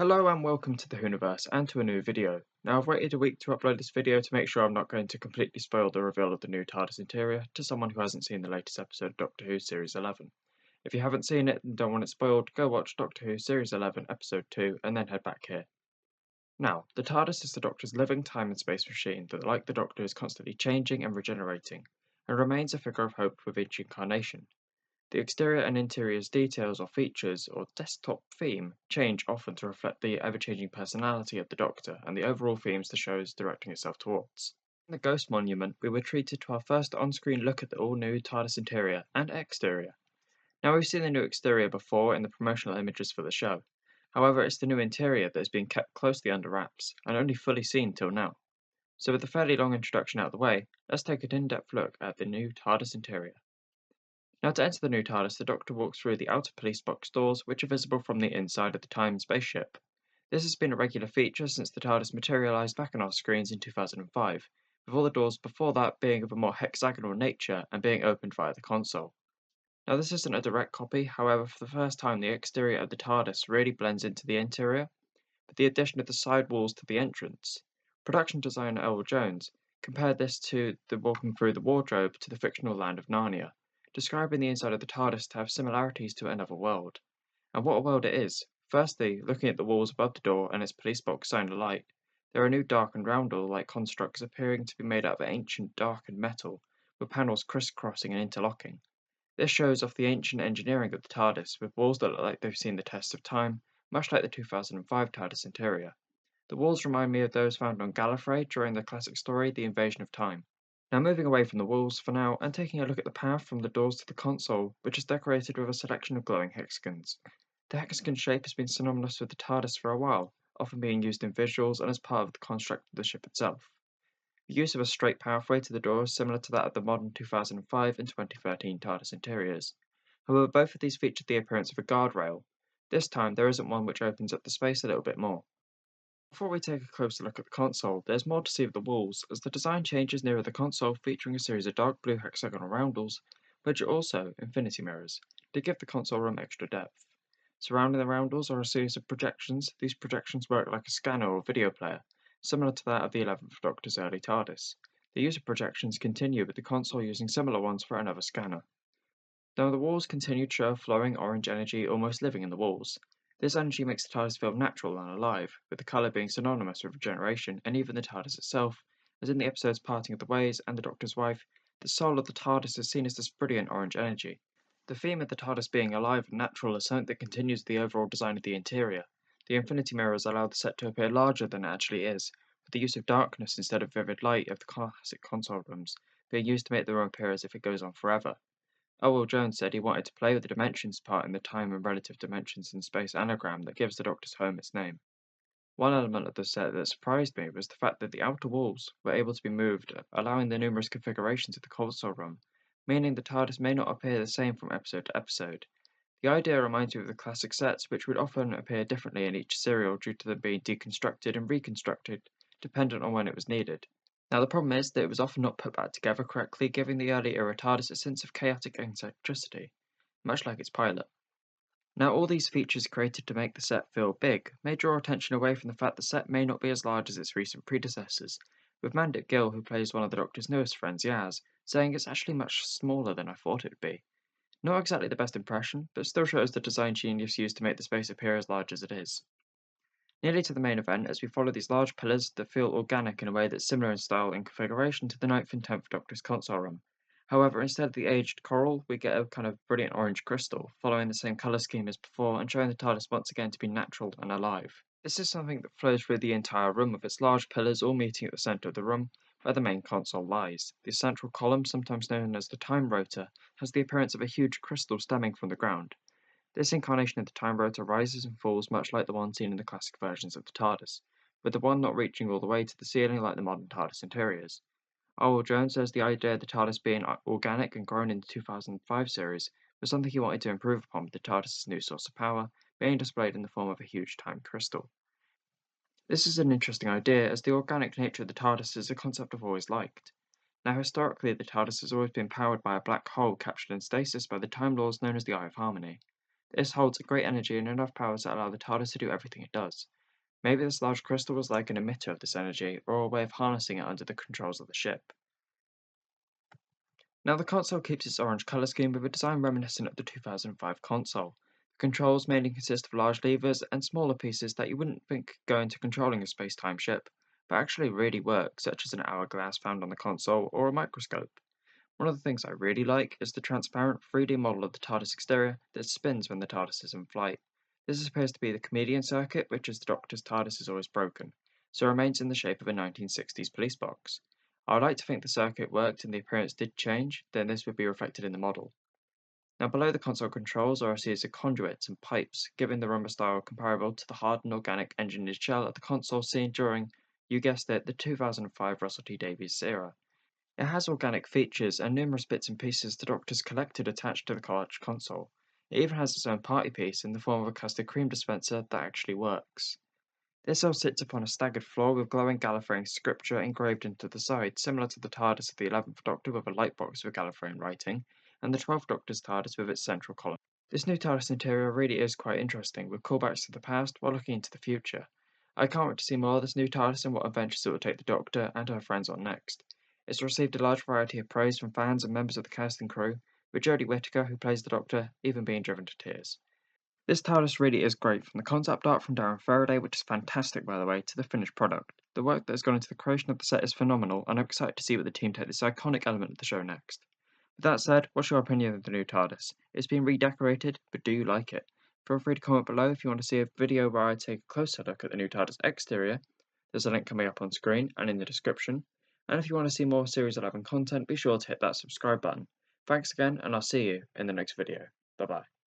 Hello and welcome to the Whoniverse and to a new video. Now I've waited a week to upload this video to make sure I'm not going to completely spoil the reveal of the new TARDIS interior to someone who hasn't seen the latest episode of Doctor Who Series 11. If you haven't seen it and don't want it spoiled, go watch Doctor Who Series 11 Episode 2 and then head back here. Now, the TARDIS is the Doctor's living time and space machine that, like the Doctor, is constantly changing and regenerating, and remains a figure of hope with each incarnation. The exterior and interior's details or features or desktop theme change often to reflect the ever-changing personality of the Doctor and the overall themes the show is directing itself towards. In the Ghost Monument, we were treated to our first on-screen look at the all-new TARDIS interior and exterior. Now we've seen the new exterior before in the promotional images for the show. However, it's the new interior that has been kept closely under wraps and only fully seen till now. So with a fairly long introduction out of the way, let's take an in-depth look at the new TARDIS interior. Now to enter the new TARDIS, the Doctor walks through the outer police box doors, which are visible from the inside of the Time spaceship. This has been a regular feature since the TARDIS materialised back on our screens in 2005, with all the doors before that being of a more hexagonal nature and being opened via the console. Now this isn't a direct copy, however for the first time the exterior of the TARDIS really blends into the interior, with the addition of the side walls to the entrance. Production designer Elwell Jones compared this to the walking through the wardrobe to the fictional land of Narnia, describing the inside of the TARDIS to have similarities to another world. And what a world it is! Firstly, looking at the walls above the door and its police box sign alight, there are new darkened roundel-like constructs appearing to be made out of ancient darkened metal, with panels crisscrossing and interlocking. This shows off the ancient engineering of the TARDIS, with walls that look like they've seen the test of time, much like the 2005 TARDIS interior. The walls remind me of those found on Gallifrey during the classic story The Invasion of Time. Now moving away from the walls for now and taking a look at the path from the doors to the console, which is decorated with a selection of glowing hexagons. The hexagon shape has been synonymous with the TARDIS for a while, often being used in visuals and as part of the construct of the ship itself. The use of a straight pathway to the door is similar to that of the modern 2005 and 2013 TARDIS interiors. However, both of these featured the appearance of a guardrail. This time there isn't one which opens up the space a little bit more. Before we take a closer look at the console, there's more to see of the walls, as the design changes nearer the console featuring a series of dark blue hexagonal roundels, which are also infinity mirrors, to give the console room extra depth. Surrounding the roundels are a series of projections. These projections work like a scanner or video player, similar to that of the 11th Doctor's early TARDIS. The use of projections continue with the console using similar ones for another scanner. Now the walls continue to show flowing orange energy almost living in the walls. This energy makes the TARDIS feel natural and alive, with the colour being synonymous with regeneration and even the TARDIS itself, as in the episodes Parting of the Ways and The Doctor's Wife, the soul of the TARDIS is seen as this brilliant orange energy. The theme of the TARDIS being alive and natural is something that continues the overall design of the interior. The infinity mirrors allow the set to appear larger than it actually is, with the use of darkness instead of vivid light of the classic console rooms being used to make the room appear as if it goes on forever. Elwell Jones said he wanted to play with the dimensions part in the time and relative dimensions in space anagram that gives the Doctor's home its name. One element of the set that surprised me was the fact that the outer walls were able to be moved, allowing the numerous configurations of the console room, meaning the TARDIS may not appear the same from episode to episode. The idea reminds me of the classic sets, which would often appear differently in each serial due to them being deconstructed and reconstructed, dependent on when it was needed. Now the problem is that it was often not put back together correctly, giving the early era TARDIS a sense of chaotic eccentricity, much like its pilot. Now all these features created to make the set feel big may draw attention away from the fact the set may not be as large as its recent predecessors, with Mandip Gill, who plays one of the Doctor's newest friends, Yaz, saying it's actually much smaller than I thought it would be. Not exactly the best impression, but still shows the design genius used to make the space appear as large as it is. Nearly to the main event, as we follow these large pillars that feel organic in a way that's similar in style and configuration to the 9th and 10th Doctor's console room. However, instead of the aged coral, we get a kind of brilliant orange crystal, following the same colour scheme as before and showing the TARDIS once again to be natural and alive. This is something that flows through the entire room, with its large pillars all meeting at the centre of the room, where the main console lies. The central column, sometimes known as the time rotor, has the appearance of a huge crystal stemming from the ground. This incarnation of the time rotor rises and falls much like the one seen in the classic versions of the TARDIS, with the one not reaching all the way to the ceiling like the modern TARDIS interiors. Elwell Jones says the idea of the TARDIS being organic and grown in the 2005 series was something he wanted to improve upon with the TARDIS's new source of power being displayed in the form of a huge time crystal. This is an interesting idea, as the organic nature of the TARDIS is a concept I've always liked. Now historically the TARDIS has always been powered by a black hole captured in stasis by the time laws known as the Eye of Harmony. This holds great energy and enough powers that allow the TARDIS to do everything it does. Maybe this large crystal was like an emitter of this energy, or a way of harnessing it under the controls of the ship. Now the console keeps its orange colour scheme with a design reminiscent of the 2005 console. The controls mainly consist of large levers and smaller pieces that you wouldn't think could go into controlling a space-time ship, but actually really work, such as an hourglass found on the console or a microscope. One of the things I really like is the transparent 3D model of the TARDIS exterior that spins when the TARDIS is in flight. This is supposed to be the comedian circuit, which is the Doctor's TARDIS is always broken, so it remains in the shape of a 1960s police box. I would like to think the circuit worked and the appearance did change, then this would be reflected in the model. Now below the console controls are a series of conduits and pipes, giving the rumble style comparable to the hardened organic engineered shell of the console seen during, you guessed it, the 2005 Russell T Davies era. It has organic features and numerous bits and pieces the Doctor's collected attached to the large console. It even has its own party piece in the form of a custard cream dispenser that actually works. This all sits upon a staggered floor with glowing Gallifreyan scripture engraved into the side, similar to the TARDIS of the 11th Doctor with a light box with Gallifreyan writing, and the 12th Doctor's TARDIS with its central column. This new TARDIS interior really is quite interesting, with callbacks to the past while looking into the future. I can't wait to see more of this new TARDIS and what adventures it will take the Doctor and her friends on next. It's received a large variety of praise from fans and members of the cast and crew, with Jodie Whittaker, who plays the Doctor, even being driven to tears. This TARDIS really is great, from the concept art from Darren Faraday, which is fantastic by the way, to the finished product. The work that has gone into the creation of the set is phenomenal, and I'm excited to see what the team take this iconic element of the show next. With that said, what's your opinion of the new TARDIS? It's been redecorated, but do you like it? Feel free to comment below if you want to see a video where I take a closer look at the new TARDIS exterior. There's a link coming up on screen and in the description. And if you want to see more Series 11 content, be sure to hit that subscribe button. Thanks again, and I'll see you in the next video. Bye bye.